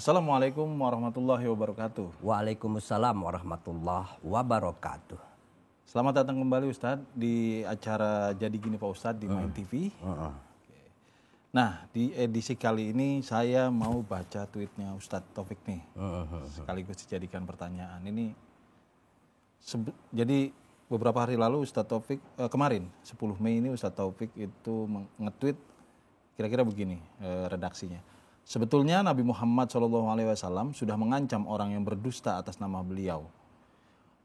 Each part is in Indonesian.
Assalamualaikum warahmatullahi wabarakatuh. Waalaikumsalam warahmatullahi wabarakatuh. Selamat datang kembali Ustadz di acara Jadi Gini Pak Ustadz di Main TV. Nah, di edisi kali ini saya mau baca tweetnya Ustadz Taufik nih. Sekaligus dijadikan pertanyaan. Jadi beberapa hari lalu Ustadz Taufik, kemarin 10 Mei ini Ustadz Taufik itu nge-tweet kira-kira begini redaksinya. Sebetulnya Nabi Muhammad SAW sudah mengancam orang yang berdusta atas nama beliau.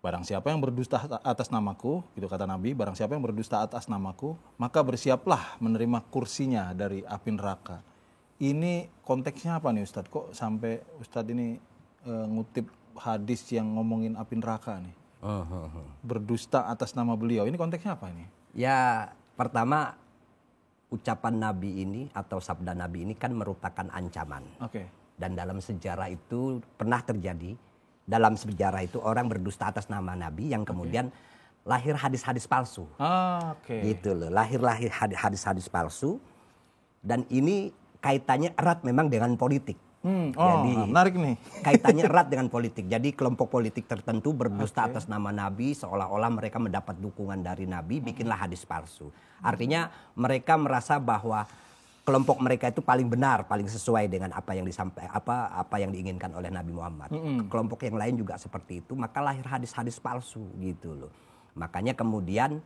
Barang siapa yang berdusta atas namaku, gitu kata Nabi, barang siapa yang berdusta atas namaku, maka bersiaplah menerima kursinya dari api neraka. Ini konteksnya apa nih Ustadz? Kok sampai Ustadz ini ngutip hadis yang ngomongin api neraka nih? Berdusta atas nama beliau, ini konteksnya apa ini? Ya, pertama ucapan Nabi ini atau sabda Nabi ini kan merupakan ancaman. Dan dalam sejarah itu pernah terjadi. Dalam sejarah itu orang berdusta atas nama Nabi yang kemudian lahir hadis-hadis palsu. Gitu loh, lahir hadis-hadis palsu. Dan ini kaitannya erat memang dengan politik. Jadi menarik nih. Kaitannya erat dengan politik. Jadi kelompok politik tertentu berdusta atas nama Nabi seolah-olah mereka mendapat dukungan dari Nabi, bikinlah hadis palsu. Artinya mereka merasa bahwa kelompok mereka itu paling benar, paling sesuai dengan apa yang apa yang diinginkan oleh Nabi Muhammad. Kelompok yang lain juga seperti itu, maka lahir hadis-hadis palsu gitu loh. Makanya kemudian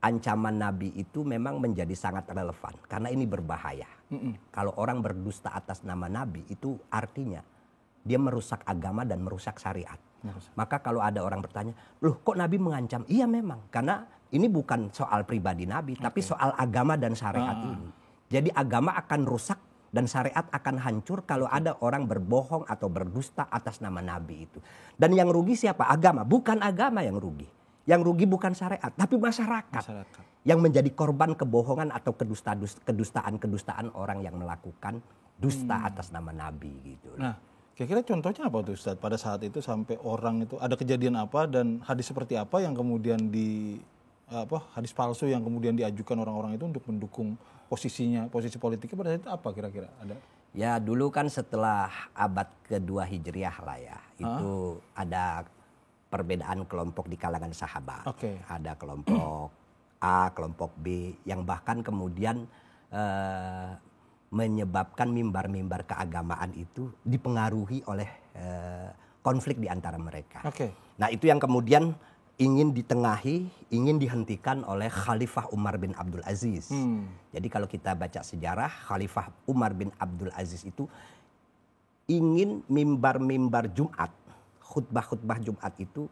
ancaman Nabi itu memang menjadi sangat relevan karena ini berbahaya. Kalau orang berdusta atas nama Nabi itu artinya dia merusak agama dan merusak syariat. Maka kalau ada orang bertanya, loh kok Nabi mengancam? Iya memang, karena ini bukan soal pribadi Nabi, tapi soal agama dan syariat ini. Jadi agama akan rusak dan syariat akan hancur kalau ada orang berbohong atau berdusta atas nama Nabi itu. Dan yang rugi siapa? Agama, bukan agama yang rugi. Yang rugi bukan syariat, tapi masyarakat. Yang menjadi korban kebohongan atau kedustaan orang yang melakukan dusta atas nama Nabi gitu. Nah, kira-kira contohnya apa tuh Ustadz? Pada saat itu sampai orang itu ada kejadian apa dan hadis seperti apa yang kemudian hadis palsu yang kemudian diajukan orang-orang itu untuk mendukung posisi politiknya pada saat itu apa kira-kira ada? Ya dulu kan setelah abad kedua Hijriah lah ya, itu ada perbedaan kelompok di kalangan sahabat. Ada kelompok A, kelompok B yang bahkan kemudian menyebabkan mimbar-mimbar keagamaan itu dipengaruhi oleh konflik di antara mereka. Nah itu yang kemudian ingin ditengahi, ingin dihentikan oleh Khalifah Umar bin Abdul Aziz. Jadi kalau kita baca sejarah, Khalifah Umar bin Abdul Aziz itu ingin mimbar-mimbar Jumat, khutbah-khutbah Jumat itu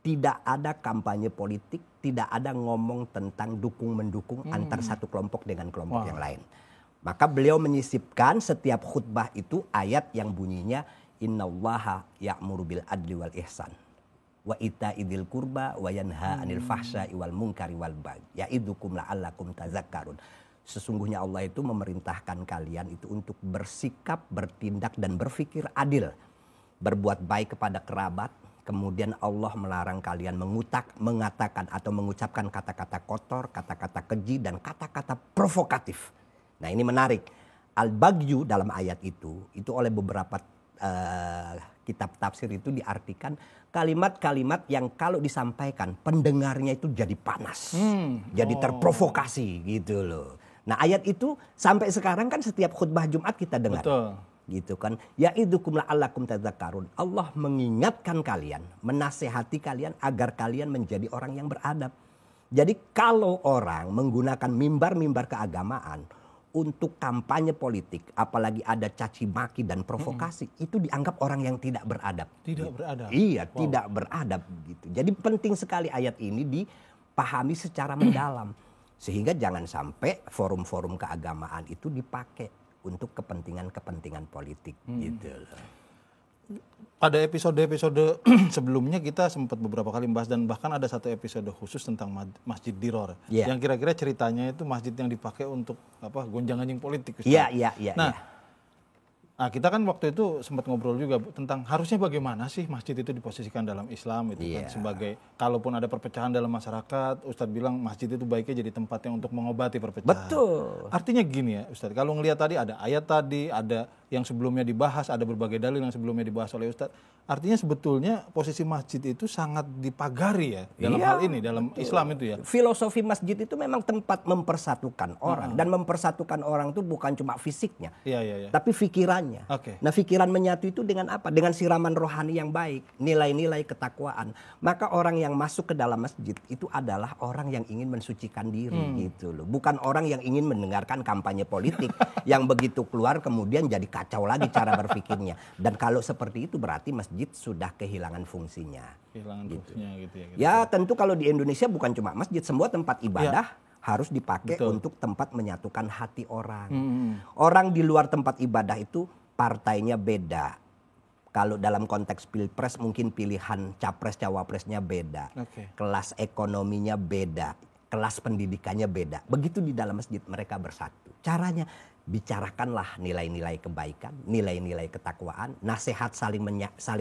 tidak ada kampanye politik, tidak ada ngomong tentang dukung-mendukung antar satu kelompok dengan kelompok yang lain. Maka beliau menyisipkan setiap khutbah itu ayat yang bunyinya innallaha ya'muru bil adli wal ihsan wa ita'idil qurba wa yanha 'anil fahsya'i wal munkari wal baghi ya'idukum la'allakum tazakkarun. Sesungguhnya Allah itu memerintahkan kalian itu untuk bersikap, bertindak dan berpikir adil. Berbuat baik kepada kerabat, kemudian Allah melarang kalian mengatakan atau mengucapkan kata-kata kotor, kata-kata keji dan kata-kata provokatif. Nah ini menarik. Al-Baghyu dalam ayat itu oleh beberapa kitab tafsir itu diartikan kalimat-kalimat yang kalau disampaikan pendengarnya itu jadi panas, jadi terprovokasi gitu loh. Nah ayat itu sampai sekarang kan setiap khutbah Jumat kita dengar. Gitu kan, ya'idukum la'allakum tadzakkarun. Allah mengingatkan kalian, menasehati kalian agar kalian menjadi orang yang beradab. Jadi kalau orang menggunakan mimbar-mimbar keagamaan untuk kampanye politik, apalagi ada caci maki dan provokasi, itu dianggap orang yang tidak beradab. Iya, tidak beradab gitu. Jadi penting sekali ayat ini dipahami secara mendalam sehingga jangan sampai forum-forum keagamaan itu dipakai untuk kepentingan politik gitu loh. Pada episode-episode sebelumnya kita sempat beberapa kali membahas dan bahkan ada satu episode khusus tentang Masjid Diror. Yang kira-kira ceritanya itu masjid yang dipakai untuk gonjang-ganjing politik. Iya. Nah, Nah, kita kan waktu itu sempat ngobrol juga tentang harusnya bagaimana sih masjid itu diposisikan dalam Islam itu kan sebagai kalaupun ada perpecahan dalam masyarakat, Ustadz bilang masjid itu baiknya jadi tempatnya untuk mengobati perpecahan. Betul. Artinya gini ya Ustadz, kalau ngelihat tadi ada ayat tadi, ada yang sebelumnya dibahas, ada berbagai dalil yang sebelumnya dibahas oleh Ustadz. Artinya sebetulnya posisi masjid itu sangat dipagari ya dalam hal ini, dalam Islam itu ya. Filosofi masjid itu memang tempat mempersatukan orang. Dan mempersatukan orang itu bukan cuma fisiknya, tapi pikirannya. Nah, pikiran menyatu itu dengan apa? Dengan siraman rohani yang baik, nilai-nilai ketakwaan. Maka orang yang masuk ke dalam masjid itu adalah orang yang ingin mensucikan diri gitu loh. Bukan orang yang ingin mendengarkan kampanye politik yang begitu keluar kemudian jadi kacau lagi cara berpikirnya. Dan kalau seperti itu berarti masjid sudah kehilangan fungsinya. Kehilangan fungsinya gitu ya. Ya tentu kalau di Indonesia bukan cuma masjid, semua tempat ibadah harus dipakai untuk tempat menyatukan hati orang. Orang di luar tempat ibadah itu partainya beda. Kalau dalam konteks pilpres mungkin pilihan capres cawapresnya beda. Kelas ekonominya beda, kelas pendidikannya beda. Begitu di dalam masjid mereka bersatu. Caranya bicarakanlah nilai-nilai kebaikan, nilai-nilai ketakwaan, nasihat saling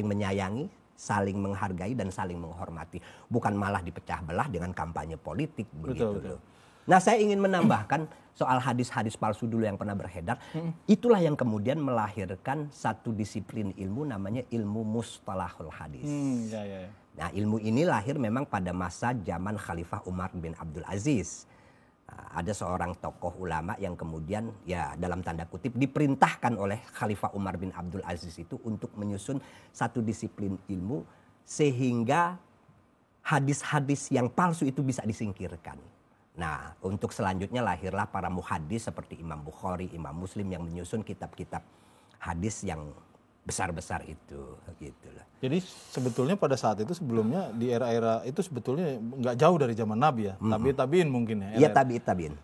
menyayangi, saling menghargai dan saling menghormati. Bukan malah dipecah belah dengan kampanye politik begitu loh. Nah, saya ingin menambahkan soal hadis-hadis palsu dulu yang pernah beredar. Itulah yang kemudian melahirkan satu disiplin ilmu namanya ilmu mustalahul hadis. Nah, ilmu ini lahir memang pada masa zaman Khalifah Umar bin Abdul Aziz. Ada seorang tokoh ulama yang kemudian ya dalam tanda kutip diperintahkan oleh Khalifah Umar bin Abdul Aziz itu untuk menyusun satu disiplin ilmu sehingga hadis-hadis yang palsu itu bisa disingkirkan. Nah, untuk selanjutnya lahirlah para muhadis seperti Imam Bukhari, Imam Muslim yang menyusun kitab-kitab hadis yang besar-besar itu gitu loh. Jadi sebetulnya pada saat itu sebelumnya di era-era itu sebetulnya nggak jauh dari zaman Nabi ya. Tabiin mungkin ya. Iya, tabiin.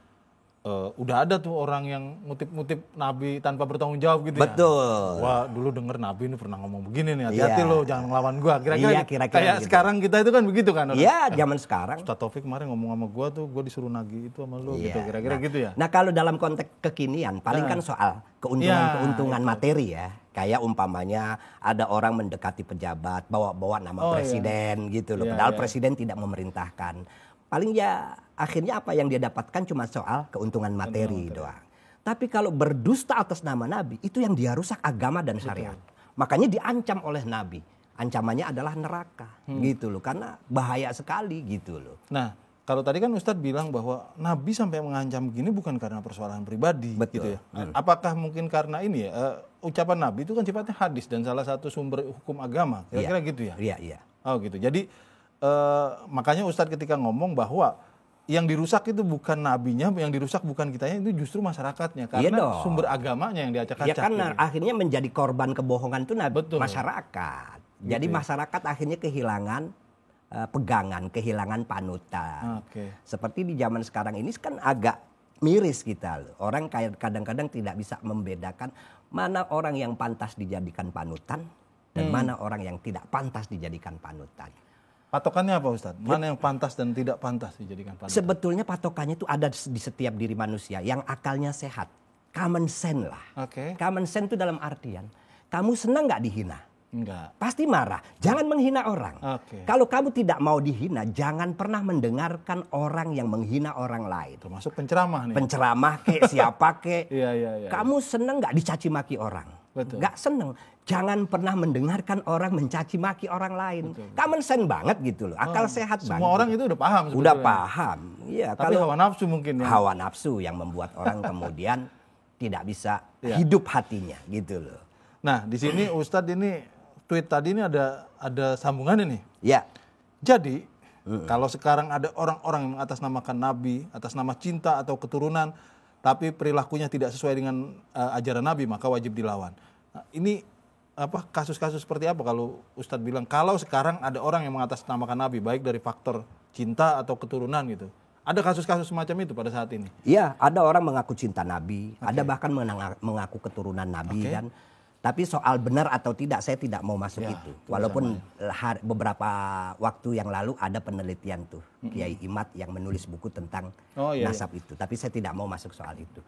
Udah ada tuh orang yang ngutip-ngutip Nabi tanpa bertanggung jawab gitu. Betul. Wah, dulu denger Nabi ini pernah ngomong begini nih, hati-hati loh jangan ngelawan gua. Kira-kira kayak gitu. sekarang kita itu kan begitu kan. Iya, zaman sekarang. Ustaz Taufik kemarin ngomong sama gua tuh, gua disuruh nagih itu sama lu gitu. Kira-kira gitu ya. Nah, kalau dalam konteks kekinian paling kan soal keuntungan materi ya. Kayak umpamanya ada orang mendekati pejabat, bawa-bawa nama presiden gitu loh. Padahal presiden tidak memerintahkan. Paling ya akhirnya apa yang dia dapatkan cuma soal keuntungan materi doang. Tapi kalau berdusta atas nama Nabi, itu yang dia rusak agama dan syariat. Makanya diancam oleh Nabi. Ancamannya adalah neraka gitu loh. Karena bahaya sekali gitu loh. Nah, kalau tadi kan Ustadz bilang bahwa Nabi sampai mengancam gini bukan karena persoalan pribadi. Betul. Gitu ya. Apakah mungkin karena ini ya, ucapan Nabi itu kan sifatnya hadis dan salah satu sumber hukum agama. Kira-kira gitu ya? Iya. Oh gitu. Jadi makanya Ustadz ketika ngomong bahwa yang dirusak itu bukan nabinya, yang dirusak bukan kitanya, itu justru masyarakatnya. Karena sumber agamanya yang diacak-acak. Ya kan akhirnya menjadi korban kebohongan itu masyarakat. Jadi masyarakat akhirnya kehilangan pegangan, kehilangan panutan. Seperti di zaman sekarang ini kan agak miris kita loh. Orang kadang-kadang tidak bisa membedakan mana orang yang pantas dijadikan panutan dan mana orang yang tidak pantas dijadikan panutan. Patokannya apa Ustadz? Mana yang pantas dan tidak pantas dijadikan panutan? Sebetulnya patokannya itu ada di setiap diri manusia yang akalnya sehat. Common sense lah. Common sense itu dalam artian kamu senang nggak dihina? Enggak. Pasti marah. Jangan menghina orang. Kalau kamu tidak mau dihina, jangan pernah mendengarkan orang yang menghina orang lain. Termasuk penceramah nih. Penceramah kek, siapa kek. Iya. Kamu seneng nggak dicaci maki orang? Nggak seneng. Jangan pernah mendengarkan orang mencaci maki orang lain. Common sense banget gitu loh. Akal sehat banget. Semua orang itu udah paham sebetulnya. Udah paham. Iya. Tapi hawa nafsu mungkin ya. Hawa nafsu yang membuat orang kemudian tidak bisa hidup hatinya gitu loh. Nah, di sini Ustadz ini tweet tadi ini ada sambungannya nih. Ya. Jadi kalau sekarang ada orang-orang yang mengatasnamakan Nabi atas nama cinta atau keturunan, tapi perilakunya tidak sesuai dengan ajaran Nabi, maka wajib dilawan. Nah, ini kasus-kasus seperti apa kalau Ustadz bilang kalau sekarang ada orang yang mengatasnamakan Nabi baik dari faktor cinta atau keturunan gitu. Ada kasus-kasus semacam itu pada saat ini? Iya, ada orang mengaku cinta Nabi, ada bahkan mengaku keturunan Nabi kan. Tapi soal benar atau tidak saya tidak mau masuk itu. Walaupun beberapa waktu yang lalu ada penelitian tuh Kiai Imad yang menulis buku tentang nasab itu. Tapi saya tidak mau masuk soal itu.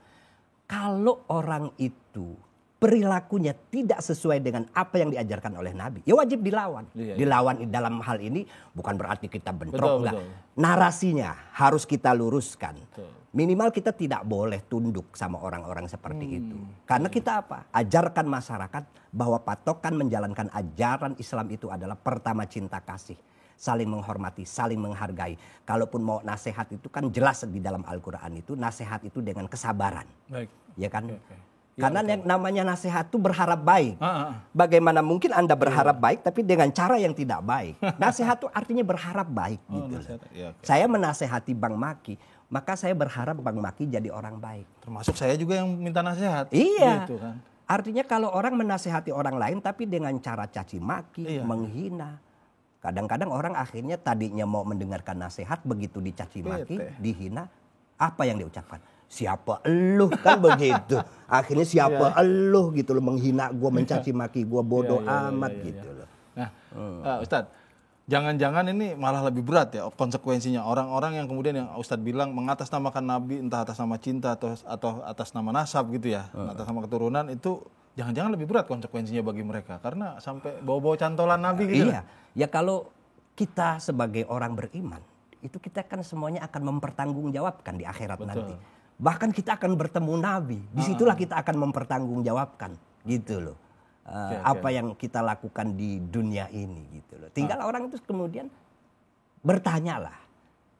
Kalau orang itu perilakunya tidak sesuai dengan apa yang diajarkan oleh Nabi, ya wajib dilawan. Dilawan dalam hal ini bukan berarti kita bentrok, enggak. Narasinya harus kita luruskan. Minimal kita tidak boleh tunduk sama orang-orang seperti itu. Karena kita apa? Ajarkan masyarakat bahwa patokan menjalankan ajaran Islam itu adalah pertama cinta kasih. Saling menghormati, saling menghargai. Kalaupun mau nasihat itu kan jelas di dalam Al-Quran itu, nasihat itu dengan kesabaran. Baik. Ya kan? Ya, karena yang namanya nasihat itu berharap baik. Bagaimana mungkin Anda berharap baik tapi dengan cara yang tidak baik. Nasihat itu artinya berharap baik gitu. Saya menasehati Bang Maki, maka saya berharap Bang Maki jadi orang baik. Termasuk saya juga yang minta nasihat. Iya. Gitu kan. Artinya kalau orang menasehati orang lain tapi dengan cara caci maki, menghina. Kadang-kadang orang akhirnya tadinya mau mendengarkan nasihat, begitu dicaci maki, dihina, apa yang diucapkan? Siapa eluh, kan begitu. Akhirnya siapa eluh gitu loh, menghina gue, mencaci maki gue, bodoh amat gitu loh. Nah, Ustadz, jangan-jangan ini malah lebih berat ya konsekuensinya. Orang-orang yang kemudian yang Ustadz bilang mengatasnamakan Nabi entah atas nama cinta atau atas nama nasab gitu ya, atas nama keturunan, itu jangan-jangan lebih berat konsekuensinya bagi mereka karena sampai bawa-bawa cantolan Nabi gitu. Iya, ya kalau kita sebagai orang beriman itu kita kan semuanya akan mempertanggungjawabkan di akhirat nanti. Bahkan kita akan bertemu Nabi, disitulah kita akan mempertanggungjawabkan gitu loh. Apa yang kita lakukan di dunia ini gitu loh. Tinggal orang itu kemudian bertanyalah,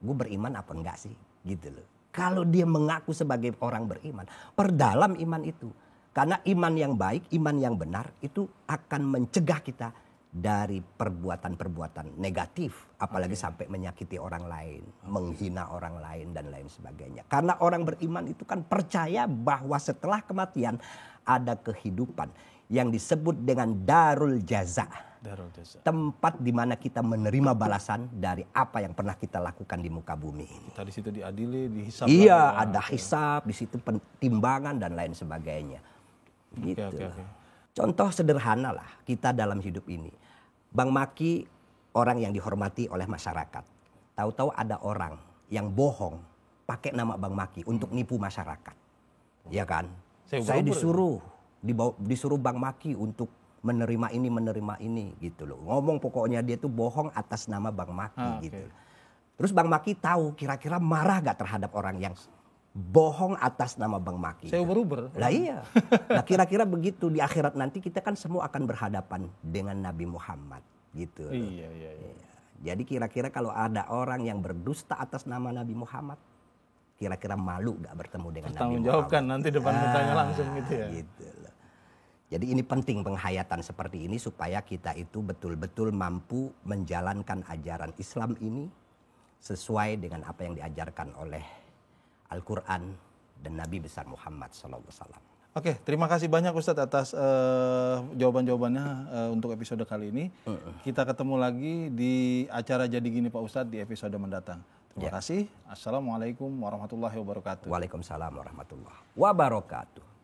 gue beriman apa enggak sih gitu loh. Kalau dia mengaku sebagai orang beriman, perdalam iman itu. Karena iman yang baik, iman yang benar itu akan mencegah kita dari perbuatan-perbuatan negatif. Apalagi sampai menyakiti orang lain, menghina orang lain dan lain sebagainya. Karena orang beriman itu kan percaya bahwa setelah kematian ada kehidupan yang disebut dengan darul jaza. Tempat di mana kita menerima balasan dari apa yang pernah kita lakukan di muka bumi ini. Kita di situ diadili, dihisab. Iya, ada hisab, di situ timbangan dan lain sebagainya. Gitu. Contoh sederhana lah kita dalam hidup ini. Bang Maki orang yang dihormati oleh masyarakat. Tahu-tahu ada orang yang bohong pakai nama Bang Maki untuk nipu masyarakat. Ya kan? Saya disuruh Bang Maki untuk menerima ini gitu loh. Ngomong pokoknya dia tuh bohong atas nama Bang Maki gitu. Terus Bang Maki tahu kira-kira marah gak terhadap orang yang bohong atas nama Bang Maki. Saya uber-uber. Lah iya. Nah kira-kira begitu di akhirat nanti kita kan semua akan berhadapan dengan Nabi Muhammad gitu. Iya. Jadi kira-kira kalau ada orang yang berdusta atas nama Nabi Muhammad, kira-kira malu gak bertemu dengan Nabi Muhammad? Tanggung jawabkan nanti depan mukanya langsung gitu ya. Gitu loh. Jadi ini penting penghayatan seperti ini supaya kita itu betul-betul mampu menjalankan ajaran Islam ini sesuai dengan apa yang diajarkan oleh Al-Quran dan Nabi besar Muhammad SAW. Oke, terima kasih banyak Ustadz atas jawaban-jawabannya untuk episode kali ini. Kita ketemu lagi di acara Jadi Gini Pak Ustadz di episode mendatang. Terima kasih. Assalamualaikum warahmatullahi wabarakatuh. Waalaikumsalam warahmatullahi wabarakatuh.